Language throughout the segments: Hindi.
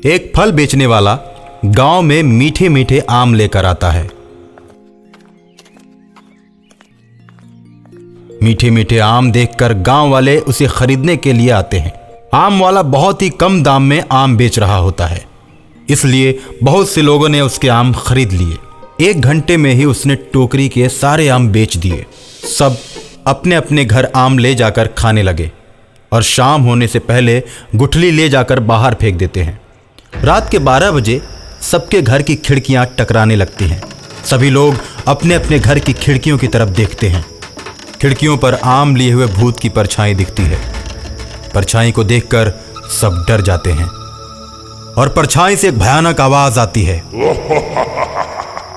एक फल बेचने वाला गांव में मीठे मीठे आम लेकर आता है। मीठे मीठे आम देखकर गांव वाले उसे खरीदने के लिए आते हैं। आम वाला बहुत ही कम दाम में आम बेच रहा होता है, इसलिए बहुत से लोगों ने उसके आम खरीद लिए। 1 घंटे में ही उसने टोकरी के सारे आम बेच दिए। सब अपने अपने घर आम ले जाकर खाने लगे और शाम होने से पहले गुठली ले जाकर बाहर फेंक देते हैं। रात के 12 बजे सबके घर की खिड़कियां टकराने लगती हैं। सभी लोग अपने अपने घर की खिड़कियों की तरफ देखते हैं। खिड़कियों पर आम लिए हुए भूत की परछाई दिखती है। परछाई को देखकर सब डर जाते हैं और परछाई से एक भयानक आवाज आती है।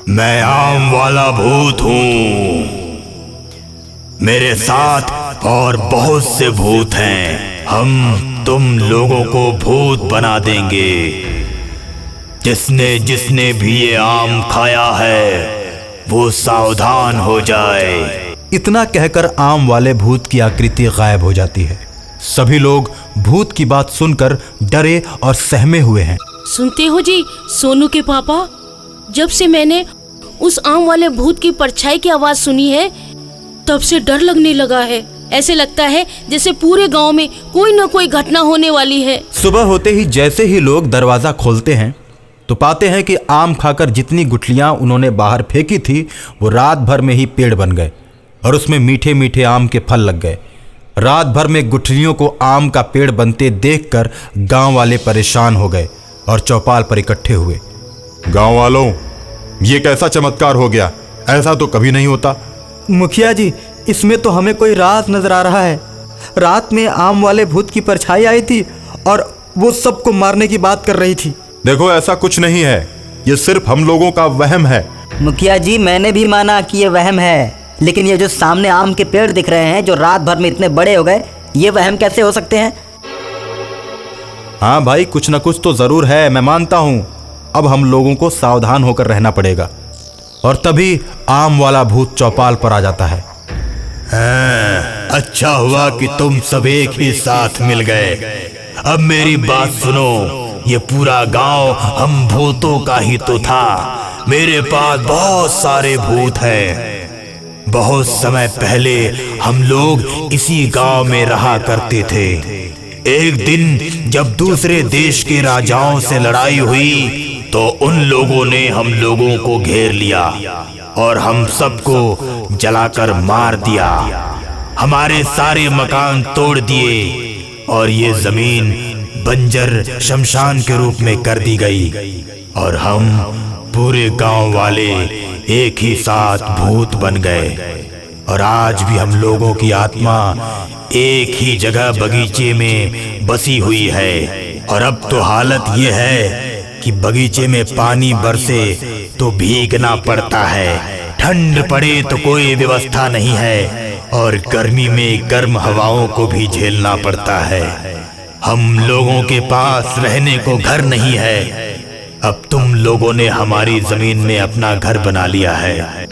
मैं आम वाला भूत हूँ। मेरे साथ और बहुत से भूत हैं। हम तुम लोगों को भूत बना देंगे। जिसने जिसने भी ये आम खाया है वो सावधान हो जाए। इतना कहकर आम वाले भूत की आकृति गायब हो जाती है। सभी लोग भूत की बात सुनकर डरे और सहमे हुए हैं। सुनते हो जी सोनू के पापा, जब से मैंने उस आम वाले भूत की परछाई की आवाज सुनी है तब से डर लगने लगा है। ऐसे लगता है जैसे पूरे गांव में कोई न कोई घटना होने वाली है। सुबह होते ही जैसे ही लोग दरवाजा खोलते हैं तो पाते हैं कि आम खाकर जितनी गुठलियां उन्होंने बाहर फेंकी थी वो रात भर में ही पेड़ बन गए और उसमें मीठे मीठे आम के फल लग गए। रात भर में गुठलियों को आम का पेड़ बनते देखकर गांव वाले परेशान हो गए और चौपाल पर इकट्ठे हुए। गांव वालों, ये कैसा चमत्कार हो गया? ऐसा तो कभी नहीं होता। मुखिया जी, इसमें तो हमें कोई राज नजर आ रहा है। रात में आम वाले भूत की परछाई आई थी और वो सबको मारने की बात कर रही थी। देखो, ऐसा कुछ नहीं है, ये सिर्फ हम लोगों का वहम है। मुखिया जी, मैंने भी माना कि ये वहम है, लेकिन ये जो सामने आम के पेड़ दिख रहे हैं जो रात भर में इतने बड़े हो गए, ये वहम कैसे हो सकते हैं? हाँ भाई, कुछ न कुछ तो जरूर है, मैं मानता हूँ। अब हम लोगों को सावधान होकर रहना पड़ेगा। और तभी आम वाला भूत चौपाल पर आ जाता है। अच्छा हुआ कि तुम सब एक ही साथ मिल गए। अब मेरी बात सुनो। ये पूरा गांव हम भूतों का ही तो था। मेरे पास बहुत सारे भूत हैं। बहुत समय पहले हम लोग इसी गांव में रहा करते थे। एक दिन जब दूसरे देश के राजाओं से लड़ाई हुई तो उन लोगों ने हम लोगों को घेर लिया और हम सबको जलाकर मार दिया। हमारे सारे मकान तोड़ दिए और ये जमीन बंजर शमशान के रूप में कर दी गई और हम पूरे गांव वाले एक ही साथ भूत बन गए। और आज भी हम लोगों की आत्मा एक ही जगह बगीचे में बसी हुई है। और अब तो हालत ये है कि बगीचे में पानी बरसे तो भीगना पड़ता है, ठंड पड़े तो कोई व्यवस्था नहीं है और गर्मी में गर्म हवाओं को भी झेलना पड़ता है। हम लोगों के पास रहने को घर नहीं है। अब तुम लोगों ने हमारी जमीन में अपना घर बना लिया है।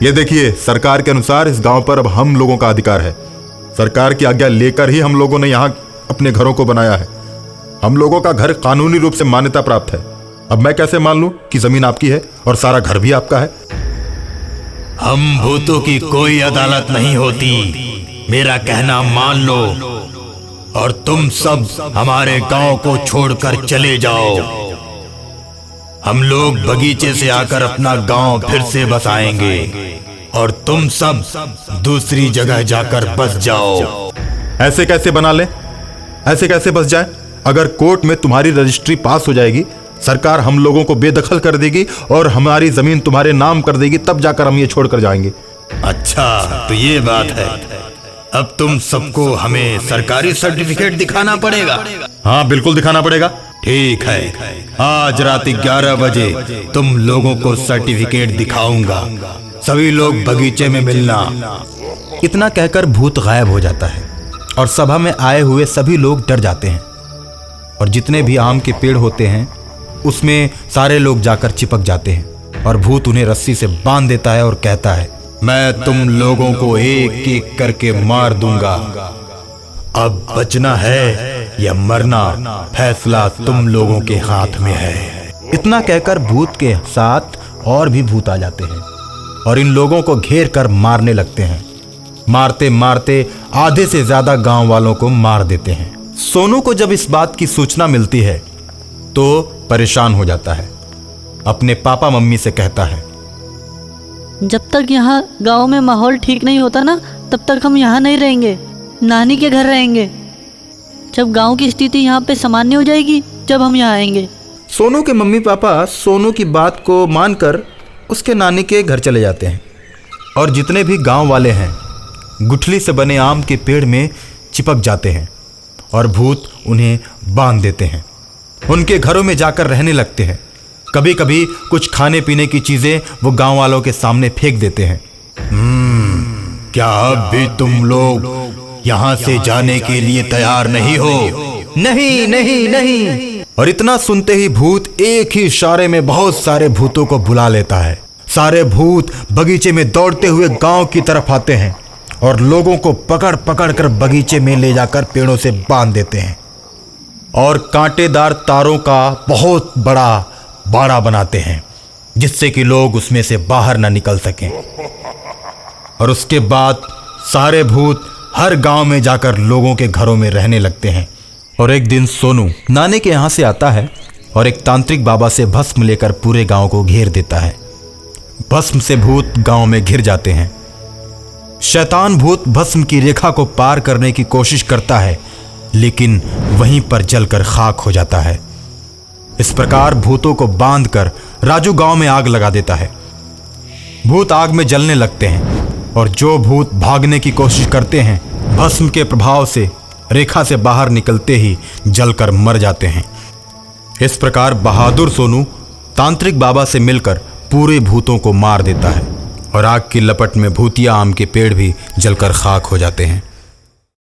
ये देखिए, सरकार के अनुसार इस गांव पर अब हम लोगों का अधिकार है। सरकार की आज्ञा लेकर ही हम लोगों ने यहाँ अपने घरों को बनाया है। हम लोगों का घर कानूनी रूप से मान्यता प्राप्त है। अब मैं कैसे मान लूं कि जमीन आपकी है और सारा घर भी आपका है? हम भूतों की कोई अदालत नहीं होती। मेरा कहना मान लो और तुम सब हमारे गांव को छोड़कर चले जाओ। हम लोग बगीचे से आकर अपना गांव फिर से बसाएंगे और तुम सब दूसरी जगह जाकर बस जाओ। ऐसे कैसे बना ले? ऐसे कैसे बस जाए? अगर कोर्ट में तुम्हारी रजिस्ट्री पास हो जाएगी, सरकार हम लोगों को बेदखल कर देगी और हमारी जमीन तुम्हारे नाम कर देगी, तब जाकर हम ये छोड़कर जाएंगे। अच्छा, तो ये बात है। अब तुम सबको हमें सरकारी सर्टिफिकेट दिखाना पड़ेगा। हाँ, बिल्कुल दिखाना पड़ेगा। ठीक है, आज रात 11 बजे तुम लोगों को सर्टिफिकेट दिखाऊंगा। सभी लोग बगीचे में मिलना। इतना कहकर भूत गायब हो जाता है और सभा में आए हुए सभी लोग डर जाते हैं और जितने भी आम के पेड़ होते हैं उसमें सारे लोग जाकर चिपक जाते हैं और भूत उन्हें रस्सी से बांध देता है और कहता है, मैं तुम लोगों को एक एक करके मार दूंगा। अब बचना है या मरना फैसला तुम लोगों के हाथ में है। इतना कहकर भूत के साथ और भी भूत आ जाते हैं और इन लोगों को घेर कर मारने लगते हैं। मारते मारते आधे से ज्यादा गांव वालों को मार देते हैं। सोनू को जब इस बात की सूचना मिलती है तो परेशान हो जाता है। अपने पापा मम्मी से कहता है, जब तक यहाँ गांव में माहौल ठीक नहीं होता ना, तब तक हम यहाँ नहीं रहेंगे, नानी के घर रहेंगे। जब गांव की स्थिति यहाँ पे सामान्य हो जाएगी, जब हम यहाँ आएंगे। सोनू के मम्मी पापा सोनू की बात को मानकर उसके नानी के घर चले जाते हैं और जितने भी गांव वाले हैं गुठली से बने आम के पेड़ में चिपक जाते हैं और भूत उन्हें बांध देते हैं। उनके घरों में जाकर रहने लगते हैं। कभी कभी कुछ खाने पीने की चीजें वो गांव वालों के सामने फेंक देते हैं। क्या अब भी तुम लोग यहाँ से जाने के लिए तैयार नहीं हो? नहीं नहीं नहीं। और इतना सुनते ही भूत एक ही इशारे में बहुत सारे भूतों को बुला लेता है। सारे भूत बगीचे में दौड़ते हुए गांव की तरफ आते हैं और लोगों को पकड़ पकड़ कर बगीचे में ले जाकर पेड़ों से बांध देते हैं और कांटेदार तारों का बहुत बड़ा बाड़ा बनाते हैं जिससे कि लोग उसमें से बाहर ना निकल सकें। और उसके बाद सारे भूत हर गांव में जाकर लोगों के घरों में रहने लगते हैं। और एक दिन सोनू नानी के यहाँ से आता है और एक तांत्रिक बाबा से भस्म लेकर पूरे गांव को घेर देता है। भस्म से भूत गांव में घिर जाते हैं। शैतान भूत भस्म की रेखा को पार करने की कोशिश करता है लेकिन वहीं पर जलकर खाक हो जाता है। इस प्रकार भूतों को बांधकर राजू गांव में आग लगा देता है। भूत आग में जलने लगते हैं और जो भूत भागने की कोशिश करते हैं भस्म के प्रभाव से रेखा से बाहर निकलते ही जलकर मर जाते हैं। इस प्रकार बहादुर सोनू तांत्रिक बाबा से मिलकर पूरे भूतों को मार देता है और आग की लपट में भूतिया आम के पेड़ भी जलकर खाक हो जाते हैं।